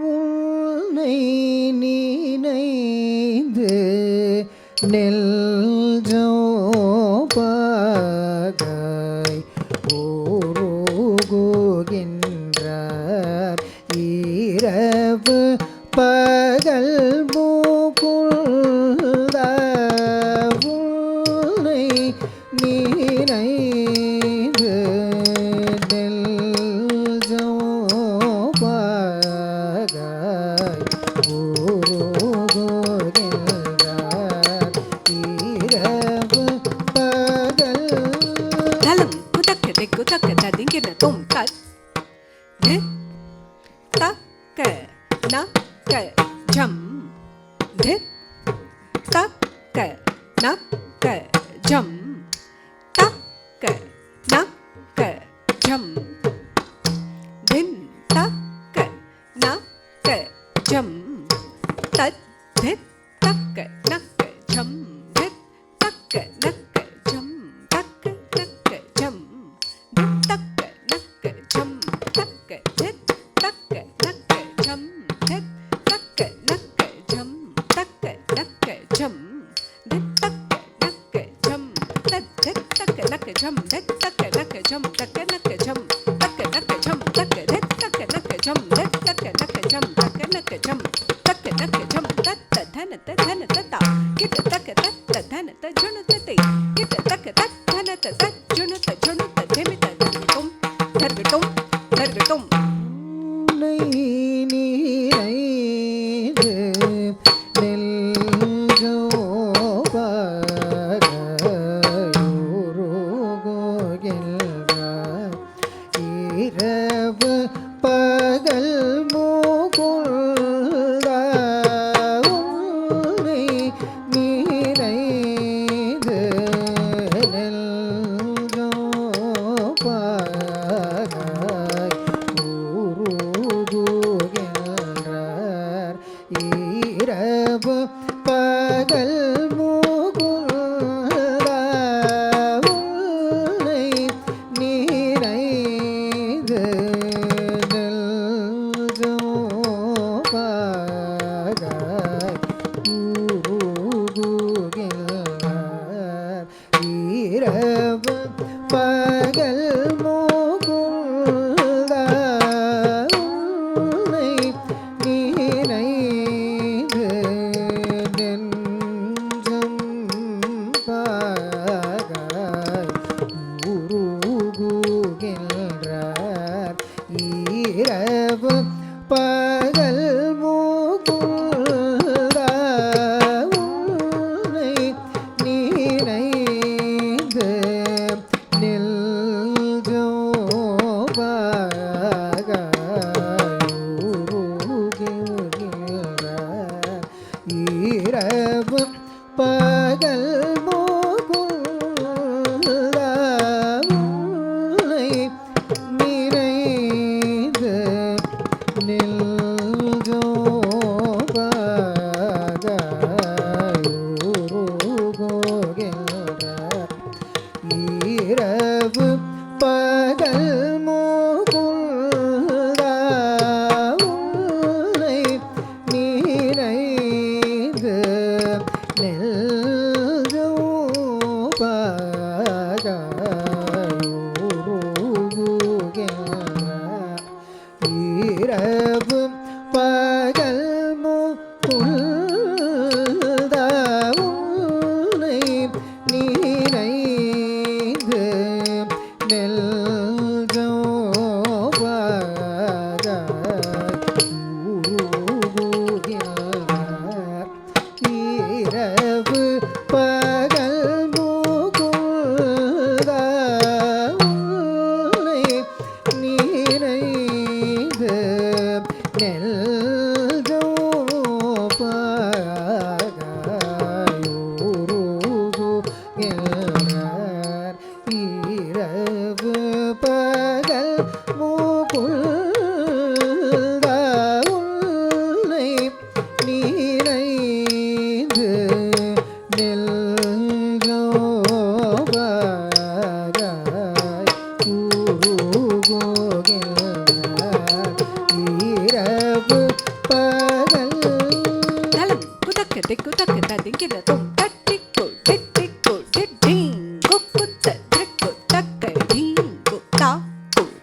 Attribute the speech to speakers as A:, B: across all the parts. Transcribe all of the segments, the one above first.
A: உன்னை நினைந்து நெல்ஜோபாகாய் உருகுகின்றார் இரவு பகல் மூக்குள்ள உன்னை நினைந்து நெல்ஜோபாகாய் உருகுகின்றார் இரவு பகல்
B: தலம் குதக்க தெக்கு தக்க ததிங்கின தொம் தத் தித் தக்க நக்க ஜம் தித் தக்க நக்க ஜம் தக்க நக்க ஜம் தின் தக்க நக்க ஜம் தத் தித் தக்க நக்க ஜம் தித் தக்க நக்க ஜம் தக்க நக்க ஜம் தித் தக்க நக்க ஜம் தக்க தித் தக்க நக்க ஜம் தித் தக்க நக்க ஜம் தக்க நக்க ஜம் தித் தக்க நக்க ஜம் தத் தித் தக்க நக்க ஜம் தித் தக்க நக்க ஜம் தக்க நக்க ஜம் தக்க நக்க ஜம் தக்க தித் தக்க நக்க ஜம் தித் தக்க நக்க ஜம் தக்க நக்க ஜம் தக்க நக்க ஜம் தத்த தன தன தத்த கிட்ட தக்க தத்த தன த ஜுனு தத்தை கிட்ட தக்க தத் தன த ஜுனு த தெமி தர்கட்டும் தர்கட்டும் தர்கட்டும்
A: உன்னை நினைந்து நெல்ஜோபாகாய் உருகுகின்றார் இரவு பகல் மூக்குள்ள உன்னை நினைந்து நெல்ஜோபாகாய் உருகுகின்றார்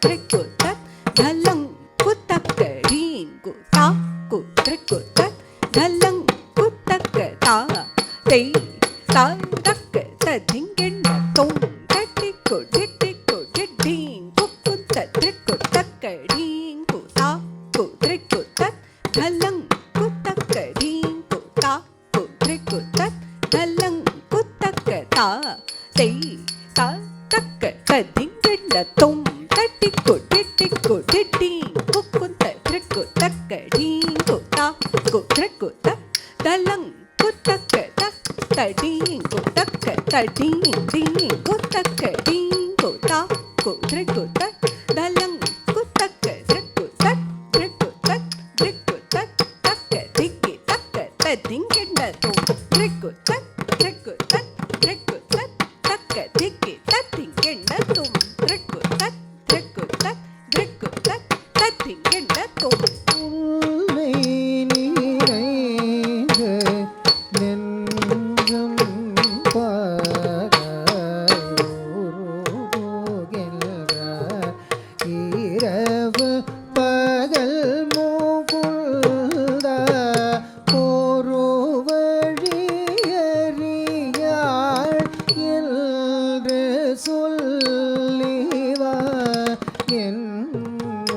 B: த்ரிக்கு தத் தலங் குத்தக்க டீங்கு தா கு த்ரிக்கு தத் தலங் குத்தக்க தா தே தா தக்க ததிங்கெண்ண தொம் தட்டிக்கு டிட்டிக்கு டிட்டீங் குக்குத்த த்ரிக்கு தக்க டீங்கு தா கு த்ரிக்கு தத் தலங் குத்தக்க டீங்கு தா கு த்ரிக்கு தத் தலங் குத்தக்க தா தே தா தக்க ததிங்கெண்ண தொம் தட்டிக்கு டிட்டிக்கு டிட்டீங் குக்குத்த த்ரிக்கு தக்க டீங்கு தா கு த்ரிக்கு தத் தலங் குத்தக்க தக் தடீங்கு தக்க தடீங் டீங் குத்தக்க டீங்கு தா கு த்ரிக்கு தத் தலங் குத்தக்க த்ரிக்கு தத் த்ரிக்கு தத் த்ரிக்கு தத் தக்க திக்கி தக்க ததிங்கெண்ண தொம் த்ரிக்கு தத் த்ரிக்கு தத் த்ரிக்கு தத் தக்க திக்கி தத்திங்கெண்ண தொம் த்ரிக்கு தத் த்ரிக்கு தத் த்ரிக்கு தத் தத்திங்கெண்ண தொம்
A: உன்னை நிறைந்த நெஞ்சம் பகலுருகின்றார். இரவு பகல் மூகுந்தா ஒரு வழியறியாள் என்று சொல்லிவா என்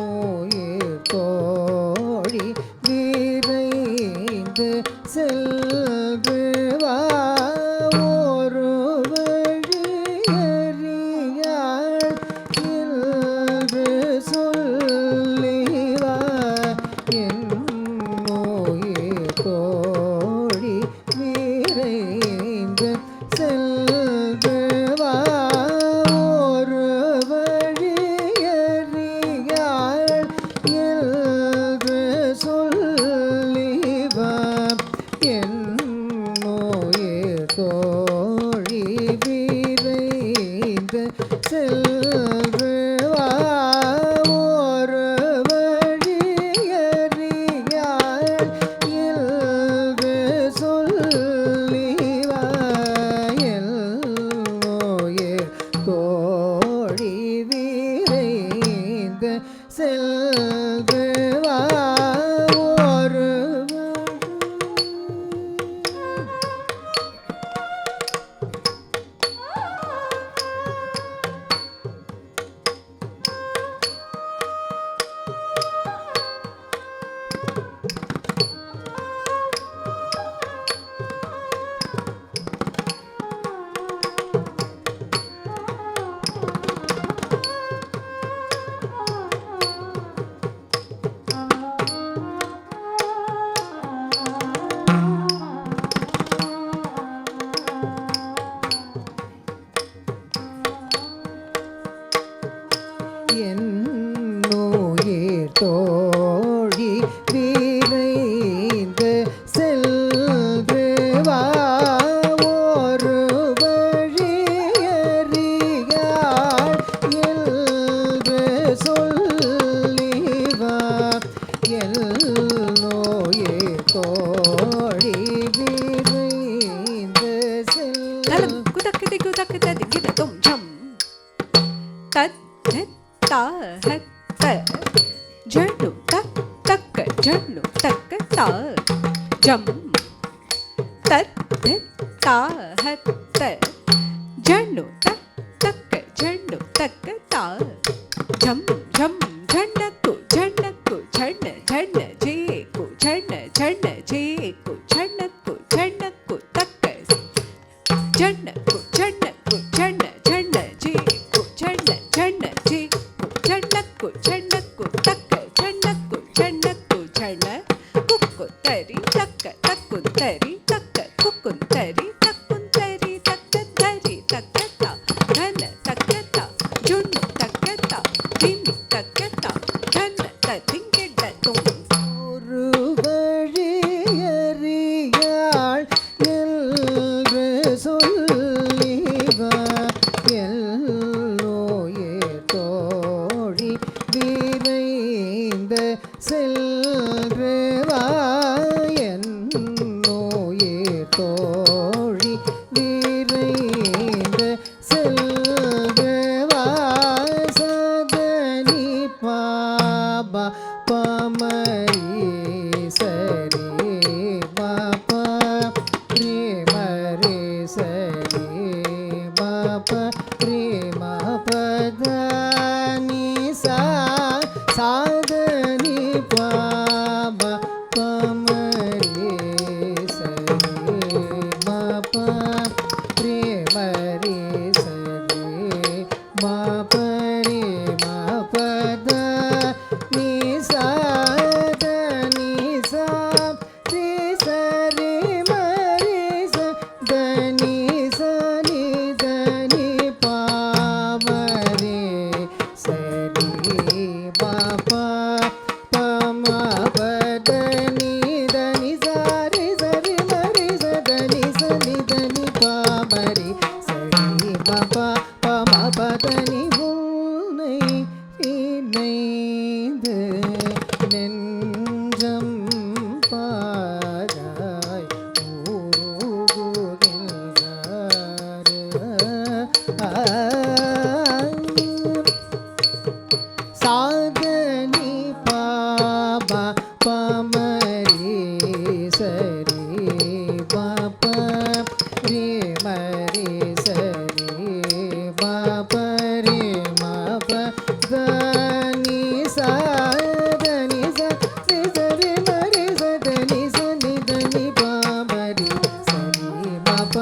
A: உயிர் தோழி விரைந்து சென்று வா ஒரு வழியறியாள் என்று சொல்லிவா என் உயிர் தோழி விரைந்து சென்று வா ஒரு வழியறியாள் என்று சொல்லிவா என் உயிர் தோழி விரைந்து சென்று வா ஒரு வழியறியாள் என்று சொல்லிவா என் உயிர் தோழி விரைந்து சென்று வா ஒரு என் உயிர் தோழி விரைந்து சென்று வா ஒரு வழியறியாள் என்று சொல்லிவா என் உயிர் தோழி விரைந்து
B: தலம்
A: செல்
B: குதக்க திக்கு தக்க ததிங்கெண்ண தொம் ஜம் தத் தத் தா ஹத் த ஜன்னு தக் தக்க ஜன்னு தக்க தா ஜம் தத் தத் தா ஹத் த ஜன்னு தக் தக்க ஜன்னு தக்க தா ஜம் ஜம் ஜன்னக்கு ஜன்னக்கு ஜன்ன ஜன்ன ஜே கு ஜன்ன ஜன்ன ஜே கு ஜன்னக்கு ஜன்னக்கு தக்க ஜன்னக்கு ஜன்னக்கு ஜன்ன ஜன்ன ஜே கு ஜன்ன ஜன்ன ஜே கு ஜன்னக்கு ஜன்னக்கு தக்க ஜன்னக்கு ஜன்னக்கு ஜன்ன குக்குந்தரி தக்க தக்குந்தரி தக்க குக்குந்தரி தக்குந்தரி தக்க தரி தக்க தா ஜன்ன தக்க தா ஜுன்னு தக்க தா தின்னி தக்க தா ஜன்ன ததிங்கெண்ண தொம்
A: ஒரு வழியறியாள் என்று சொல்லிவா என் உயிர் தோழி விரைந்து சென்று வா என் உயிர் தோழி விரைந்து சென்று வா சதனி దని పాప పమరి సరి పాప రే మరి సరి పాప రే మప దని సా దని స రి సరి మరి సదని సని దని పామరి సరి మప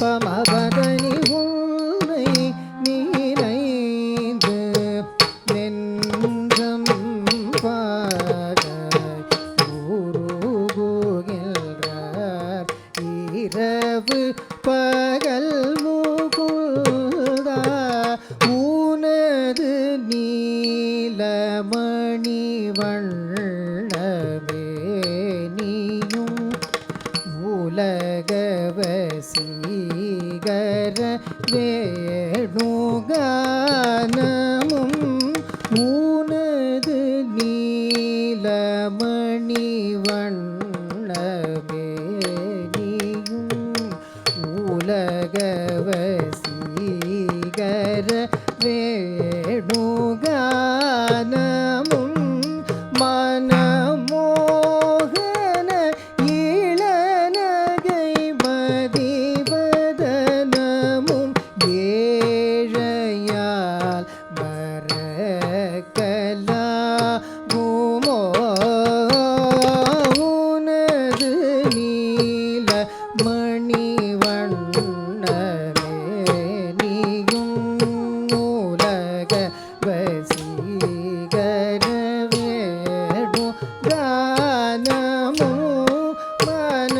A: பமபதனி உன்னை நீரைந்து நெஞ்சம் பாகாய் உருகுகின்றார் இரவு பகல் முகுந்தா ஊனது நீலமணி வண்ணமே நீயும் உலக வசீகர வேணுகானமும் ஊனது நீலமணி வண்ணமே நீயும் உலக வசீகர வேணுகானமும் மனமோகன இளநகை மதிவதனமும் ஏழையால் மறக்கலாகுமோ உனது நீல மணிவண்ணமே நீயும் உலக வசீகர வேணு கானமோ மனமோகன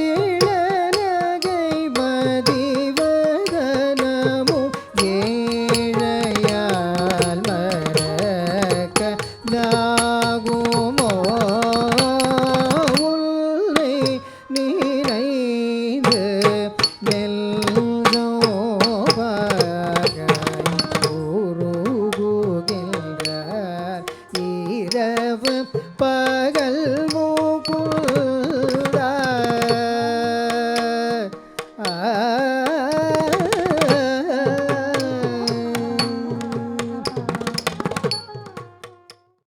A: இளநகை மதிவதனமும் ஏழையால் மறக்கலாகுமோ உன்னை நினைந்து நெல்ஜோபாகாய் உருகுகின்றார் இரவு பகல்